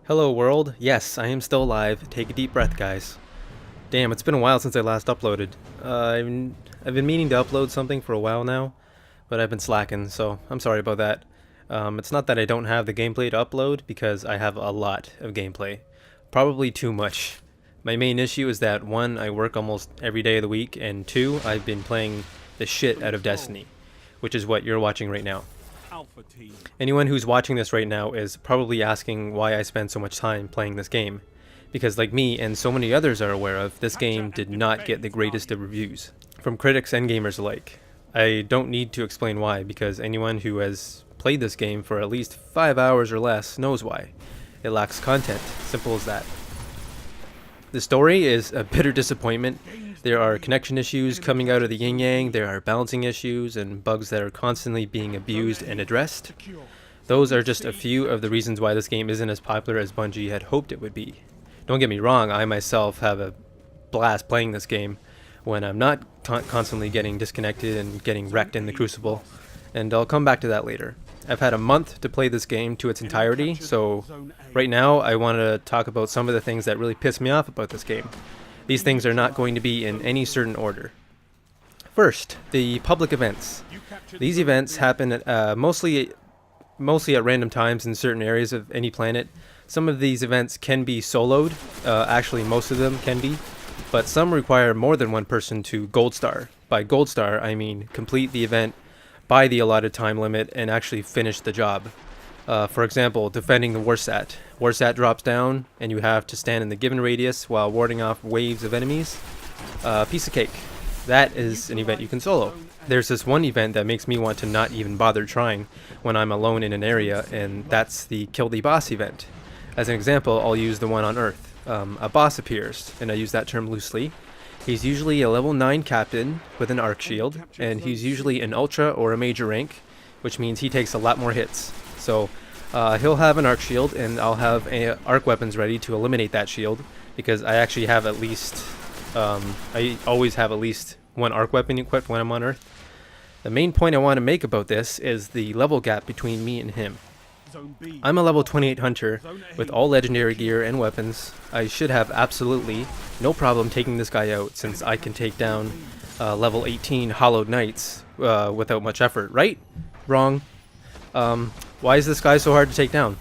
Hello world, yes, I am still alive. Take a deep breath, guys. Damn, it's been a while since I last uploaded. I've been meaning to upload something for a while now, but I've been slacking, so I'm sorry about that. It's not that I don't have the gameplay to upload, because I have a lot of gameplay. Probably too much. My main issue is that 1, I work almost every day of the week, and 2, I've been playing the shit out of Destiny, which is what you're watching right now. Anyone who's watching this right now is probably asking why I spend so much time playing this game. Because like me and so many others are aware of, this game did not get the greatest of reviews, from critics and gamers alike. I don't need to explain why, because anyone who has played this game for at least 5 hours or less knows why. It lacks content, simple as that. The story is a bitter disappointment. There are connection issues coming out of the yin-yang, there are balancing issues and bugs that are constantly being abused and addressed. Those are just a few of the reasons why this game isn't as popular as Bungie had hoped it would be. Don't get me wrong, I myself have a blast playing this game when I'm not constantly getting disconnected and getting wrecked in the Crucible, and I'll come back to that later. I've had a month to play this game to its entirety, so right now I want to talk about some of the things that really piss me off about this game. These things are not going to be in any certain order. First, the public events. These events happen mostly at random times in certain areas of any planet. Some of these events can be soloed, actually most of them can be, but some require more than one person to gold star. By gold star, I mean complete the event by the allotted time limit and actually finish the job. For example, defending the Warsat. Warsat drops down, and you have to stand in the given radius while warding off waves of enemies. Piece of cake. That is an event you can solo. There's this one event that makes me want to not even bother trying when I'm alone in an area, and that's the Kill the Boss event. As an example, I'll use the one on Earth. A boss appears, and I use that term loosely. He's usually a level 9 captain with an arc shield, and he's usually an ultra or a major rank, which means he takes a lot more hits. So he'll have an arc shield, and I'll have arc weapons ready to eliminate that shield, because I actually have at least, I always have at least one arc weapon equipped when I'm on Earth. The main point I want to make about this is the level gap between me and him. I'm a level 28 hunter with all legendary gear and weapons. I should have absolutely no problem taking this guy out, since I can take down level 18 Hollowed Knights without much effort, right? Wrong. Why is this guy so hard to take down?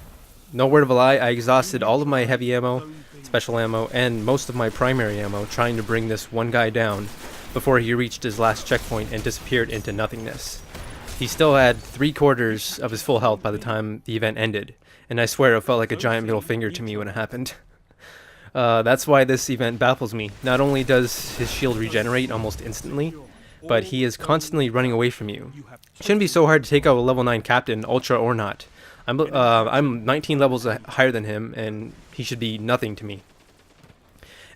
No word of a lie, I exhausted all of my heavy ammo, special ammo, and most of my primary ammo trying to bring this one guy down before he reached his last checkpoint and disappeared into nothingness. He still had 3/4 of his full health by the time the event ended, and I swear it felt like a giant middle finger to me when it happened. That's why this event baffles me. Not only does his shield regenerate almost instantly, but he is constantly running away from you. It shouldn't be so hard to take out a level 9 captain, ultra or not. I'm 19 levels higher than him, and he should be nothing to me.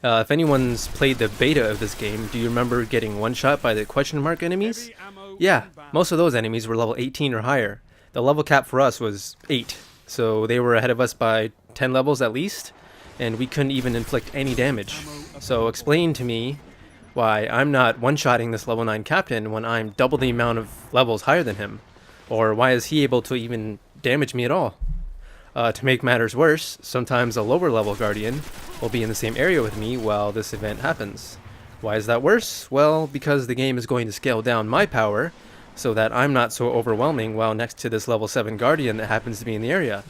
If anyone's played the beta of this game, do you remember getting one-shot by the question mark enemies? Yeah, most of those enemies were level 18 or higher. The level cap for us was 8, so they were ahead of us by 10 levels at least, and we couldn't even inflict any damage. So explain to me why I'm not one-shotting this level 9 captain when I'm double the amount of levels higher than him. Or why is he able to even damage me at all? To make matters worse, sometimes a lower level guardian will be in the same area with me while this event happens. Why is that worse? Well, because the game is going to scale down my power so that I'm not so overwhelming while next to this level 7 guardian that happens to be in the area.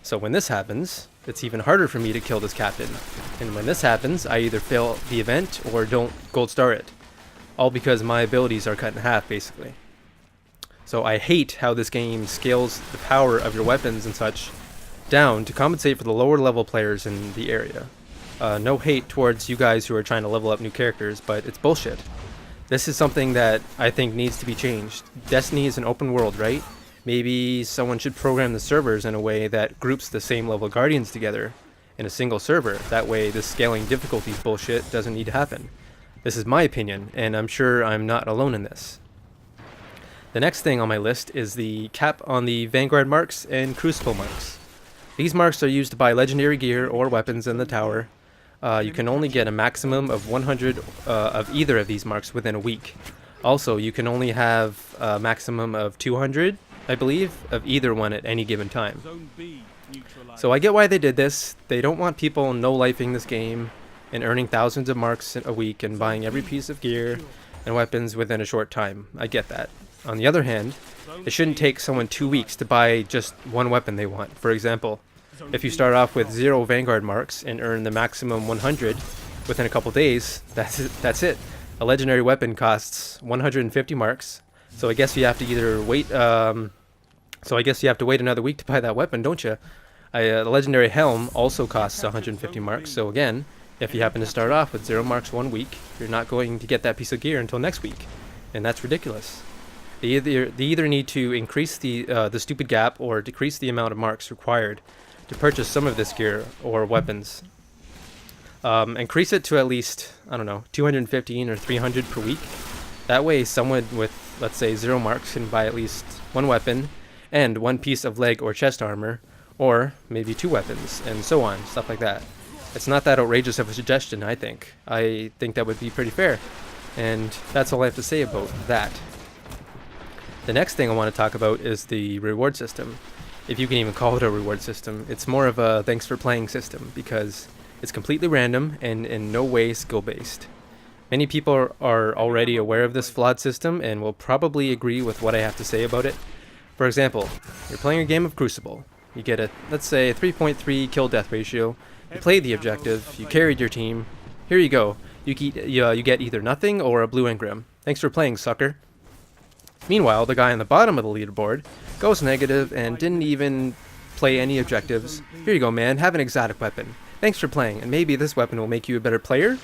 So when this happens, it's even harder for me to kill this captain. And when this happens, I either fail the event or don't gold star it. All because my abilities are cut in half, basically. So I hate how this game scales the power of your weapons and such down to compensate for the lower level players in the area. No hate towards you guys who are trying to level up new characters, but it's bullshit. This is something that I think needs to be changed. Destiny is an open world, right? Maybe someone should program the servers in a way that groups the same level guardians together in a single server. That way this scaling difficulties bullshit doesn't need to happen. This is my opinion, and I'm sure I'm not alone in this. The next thing on my list is the cap on the Vanguard marks and Crucible marks. These marks are used to buy legendary gear or weapons in the tower. You can only get a maximum of 100 of either of these marks within a week. Also, you can only have a maximum of 200, I believe, of either one at any given time. So I get why they did this. They don't want people no-lifing this game and earning thousands of marks a week and buying every piece of gear and weapons within a short time. I get that. On the other hand, it shouldn't take someone 2 weeks to buy just one weapon they want. For example, if you start off with 0 Vanguard marks and earn the maximum 100 within a couple days, that's it. A legendary weapon costs 150 marks, so I guess you have to either wait. So I guess you have to wait another week to buy that weapon, don't you? The legendary helm also costs 150 marks. So again, if you happen to start off with 0 marks 1 week, you're not going to get that piece of gear until next week, and that's ridiculous. They either need to increase the stupid gap or decrease the amount of marks required to purchase some of this gear or weapons. Increase it to at least, I don't know, 215 or 300 per week. That way someone with, let's say, 0 marks can buy at least 1 weapon and 1 piece of leg or chest armor, or maybe 2 weapons, and so on, stuff like that. It's not that outrageous of a suggestion, I think. I think that would be pretty fair. And that's all I have to say about that. The next thing I want to talk about is the reward system. If you can even call it a reward system, it's more of a thanks for playing system because it's completely random and in no way skill-based. Many people are already aware of this flawed system and will probably agree with what I have to say about it. For example, you're playing a game of Crucible. You get a, let's say, 3.3 kill-death ratio. You played the objective. You carried your team. Here you go. You get either nothing or a blue engram. Thanks for playing, sucker. Meanwhile, the guy on the bottom of the leaderboard goes negative and didn't even play any objectives. Here you go, man. Have an exotic weapon. Thanks for playing, and maybe this weapon will make you a better player?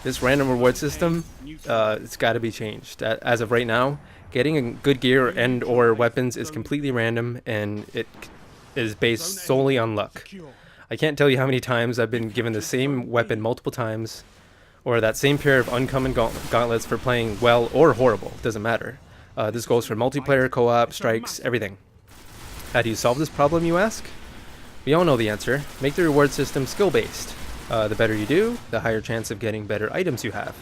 This random reward system, it's got to be changed. As of right now, getting good gear and or weapons is completely random, and it is based solely on luck. I can't tell you how many times I've been given the same weapon multiple times, or that same pair of uncommon gauntlets for playing well or horrible. Doesn't matter. This goes for multiplayer, co-op, strikes, everything. How do you solve this problem, you ask? We all know the answer. Make the reward system skill-based. The better you do, the higher chance of getting better items you have.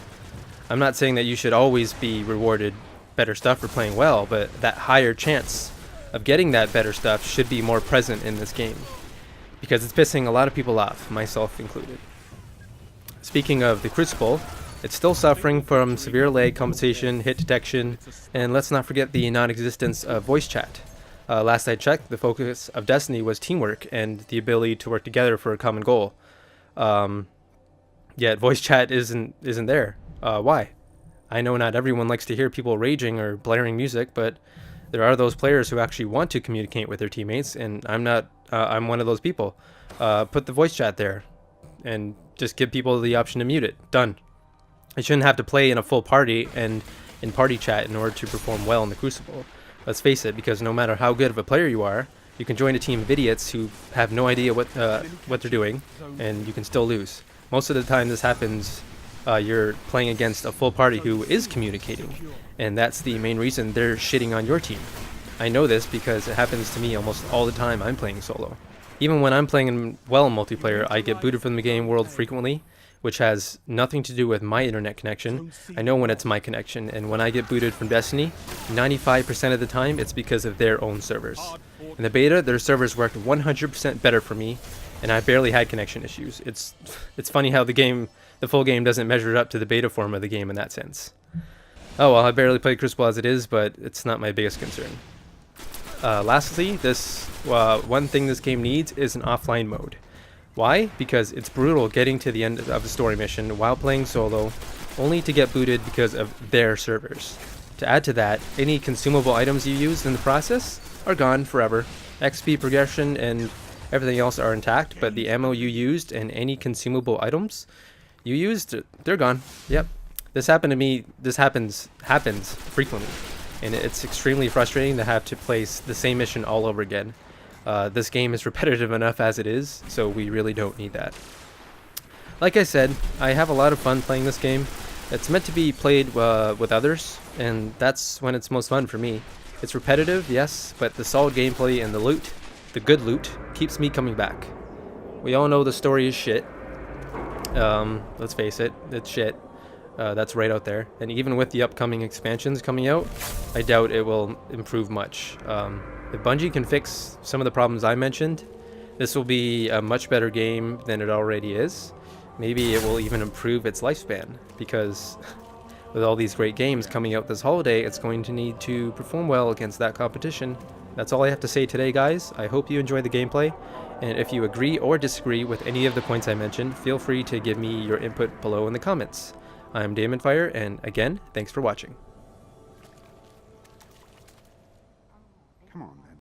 I'm not saying that you should always be rewarded better stuff for playing well, but that higher chance of getting that better stuff should be more present in this game, because it's pissing a lot of people off, myself included. Speaking of the Crucible, it's still suffering from severe lag compensation, hit detection, and let's not forget the non-existence of voice chat. Last I checked, the focus of Destiny was teamwork and the ability to work together for a common goal. Yet voice chat isn't there. Why? I know not everyone likes to hear people raging or blaring music, but there are those players who actually want to communicate with their teammates, and I'm one of those people. Put the voice chat there, and just give people the option to mute it. Done. I shouldn't have to play in a full party and in party chat in order to perform well in the Crucible. Let's face it, because no matter how good of a player you are, you can join a team of idiots who have no idea what they're doing, and you can still lose. Most of the time this happens, you're playing against a full party who is communicating, and that's the main reason they're shitting on your team. I know this because it happens to me almost all the time I'm playing solo. Even when I'm playing in multiplayer, I get booted from the game world frequently, which has nothing to do with my internet connection. I know when it's my connection, and when I get booted from Destiny, 95% of the time it's because of their own servers. In the beta, their servers worked 100% better for me, and I barely had connection issues. It's funny how the full game doesn't measure up to the beta form of the game in that sense. Oh well, I barely played Crucible as it is, but it's not my biggest concern. Lastly, one thing this game needs is an offline mode. Why? Because it's brutal getting to the end of a story mission while playing solo, only to get booted because of their servers. To add to that, any consumable items you used in the process are gone forever. XP progression and everything else are intact, but the ammo you used and any consumable items you used, they're gone. Yep. This happened to me. This happens frequently, and it's extremely frustrating to have to play the same mission all over again. This game is repetitive enough as it is, so we really don't need that. Like I said, I have a lot of fun playing this game. It's meant to be played with others, and that's when it's most fun for me. It's repetitive, yes, but the solid gameplay and the loot, the good loot, keeps me coming back. We all know the story is shit. Let's face it, it's shit. That's right out there. And even with the upcoming expansions coming out, I doubt it will improve much. If Bungie can fix some of the problems I mentioned, this will be a much better game than it already is. Maybe it will even improve its lifespan, because with all these great games coming out this holiday, it's going to need to perform well against that competition. That's all I have to say today, guys. I hope you enjoyed the gameplay, and if you agree or disagree with any of the points I mentioned, feel free to give me your input below in the comments. I'm Damonfire, and again, thanks for watching. Come on, man.